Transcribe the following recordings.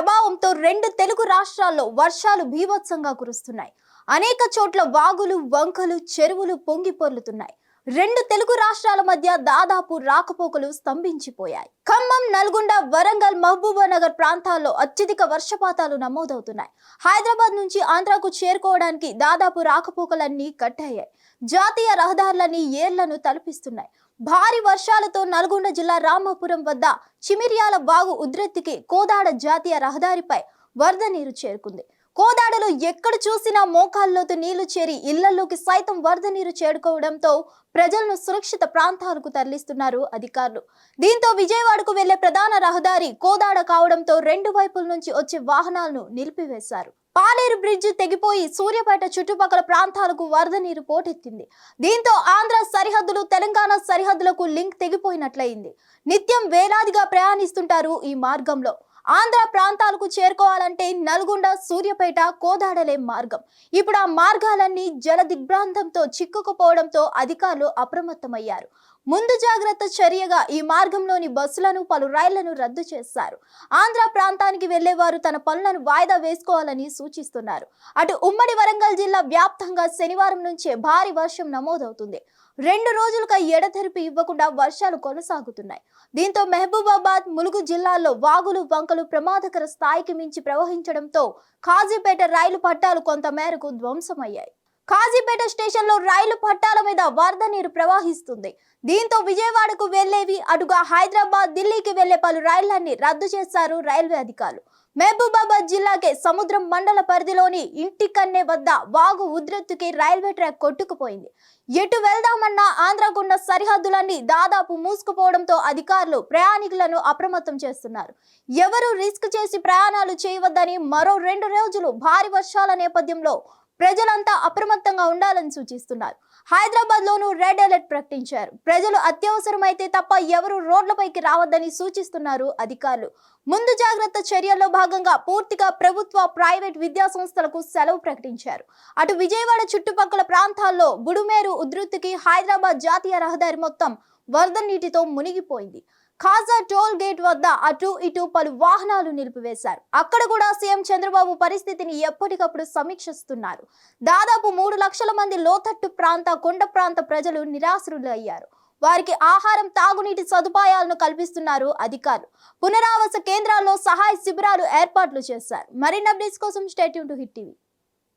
ప్రభావంతో రెండు తెలుగు రాష్ట్రాల్లో వర్షాలు బీభత్సంగా కురుస్తున్నాయి. అనేక చోట్ల వాగులు, వంకలు, చెరువులు పొంగి పొర్లుతున్నాయి. రెండు తెలుగు రాష్ట్రాల మధ్య దాదాపు రాకపోకలు స్తంభించిపోయాయి. ఖమ్మం, నల్గొండ, వరంగల్, మహబూబానగర్ ప్రాంతాల్లో అత్యధిక వర్షపాతాలు నమోదవుతున్నాయి. హైదరాబాద్ నుంచి ఆంధ్రాకు చేరుకోవడానికి దాదాపు రాకపోకలన్నీ కట్టయ్యాయి. జాతీయ రహదారులన్నీ ఏర్లను తలపిస్తున్నాయి. భారీ వర్షాలతో నల్గొండ జిల్లా రామాపురం వద్ద చిమిర్యాల వాగు ఉధృతికి కోదాడ జాతీయ రహదారిపై వరద నీరు చేరుకుంది. కోదాడలో ఎక్కడ చూసినా మోకాల్లోతు నీళ్లు చేరి ఇళ్లలోకి సైతం వరద నీరు చేరుకోవడంతో ప్రజలను సురక్షిత ప్రాంతాలకు తరలిస్తున్నారు అధికారులు. దీంతో విజయవాడకు వెళ్లే ప్రధాన రహదారి కోదాడ కావడంతో రెండు వైపుల నుంచి వచ్చే వాహనాలను నిలిపివేశారు. పాలేరు బ్రిడ్జ్ తెగిపోయి సూర్యాపేట చుట్టుపక్కల ప్రాంతాలకు వరద నీరు పోటెత్తింది. దీంతో ఆంధ్ర సరిహద్దులు, తెలంగాణ సరిహద్దులకు లింక్ తెగిపోయినట్లయింది. నిత్యం వేలాదిగా ప్రయాణిస్తుంటారు ఈ మార్గంలో. ఆంధ్ర ప్రాంతాలకు చేరుకోవాలంటే నల్గొండ, సూర్యాపేట, కోదాడలే మార్గం. ఇప్పుడు ఆ మార్గాలన్నీ జల దిగ్భ్రాంతంతో చిక్కుకుపోవడంతో అధికారులు అప్రమత్తమయ్యారు. ముందు జాగ్రత్త చర్యగా ఈ మార్గంలోని బస్సులను, పలు రైళ్లను రద్దు చేశారు. ఆంధ్ర ప్రాంతానికి వెళ్లేవారు తన పనులను వాయిదా వేసుకోవాలని సూచిస్తున్నారు. అటు ఉమ్మడి వరంగల్ జిల్లా వ్యాప్తంగా శనివారం నుంచే భారీ వర్షం నమోదవుతుంది. 2 రోజులుగా ఎడతెరిపి ఇవ్వకుండా వర్షాలు కొనసాగుతున్నాయి. దీంతో మహబూబాబాద్, ములుగు జిల్లాల్లో వాగులు, వంకలు ప్రమాదకర స్థాయికి మించి ప్రవహించడంతో కాజీపేట రైలు పట్టాలు కొంత మేరకు ధ్వంసమయ్యాయి. కాజీపేట స్టేషన్లో రైలు పట్టాల మీద వరద నీరు ప్రవహిస్తుంది. దీంతో విజయవాడకు వెళ్లేవి, అటుగా హైదరాబాద్, ఢిల్లీకి వెళ్లే పలు రైళ్లన్నీ రద్దు చేశారు రైల్వే అధికారులు. మహబూబాబాద్ జిల్లాకే సముద్రం మండల పరిధిలోని ఇంటికన్నె వద్ద వాగు ఉధృతికి రైల్వే ట్రాక్ కొట్టుకుపోయింది. ఎటు వెళ్దామన్నా ఆంధ్రకున్న సరిహద్దులన్నీ దాదాపు మూసుకుపోవడంతో అధికారులు ప్రయాణికులను అప్రమత్తం చేస్తున్నారు. ఎవరూ రిస్క్ చేసి ప్రయాణాలు చేయవద్దని, మరో 2 రోజులు భారీ వర్షాల నేపథ్యంలో ప్రజలంతా అప్రమత్తంగా ఉండాలని సూచిస్తున్నారు. హైదరాబాద్ లోనూ రెడ్ అలర్ట్ ప్రకటించారు. ప్రజలు అత్యవసరమైతే తప్ప ఎవరు రోడ్లపైకి రావద్దని సూచిస్తున్నారు అధికారులు. ముందు జాగ్రత్త చర్యల్లో భాగంగా పూర్తిగా ప్రభుత్వ, ప్రైవేట్ విద్యా సంస్థలకు సెలవు ప్రకటించారు. అటు విజయవాడ చుట్టుపక్కల ప్రాంతాల్లో బుడుమేరు ఉధృతికి హైదరాబాద్ జాతీయ రహదారి మొత్తం వరద నీటితో మునిగిపోయింది. ఖాజా టోల్ గేట్ వద్ద అటు ఇటు పలు వాహనాలు నిలిపివేశారు. అక్కడ కూడా సీఎం చంద్రబాబు పరిస్థితిని ఎప్పటికప్పుడు సమీక్షిస్తున్నారు. దాదాపు 3 లక్షల మంది లోతట్టు ప్రాంత, కొండ ప్రాంత ప్రజలు నిరాశ్రులు అయ్యారు. వారికి ఆహారం, తాగునీటి సదుపాయాలను కల్పిస్తున్నారు అధికారులు. పునరావాస కేంద్రాల్లో సహాయ శిబిరాలు ఏర్పాట్లు చేశారు. మరిన్ని అప్డేట్స్ కోసం stay tune to hit TV.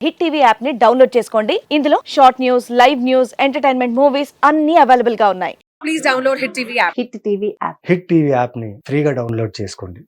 Hit TV app ని డౌన్లోడ్ చేసుకోండి. ఇందులో short news, live news, entertainment movies అన్ని అవైలబుల్ గా ఉన్నాయి. Please download Hit TV app. Hit TV app. Hit TV యాప్ని ఫ్రీగా డౌన్లోడ్ చేసుకోండి.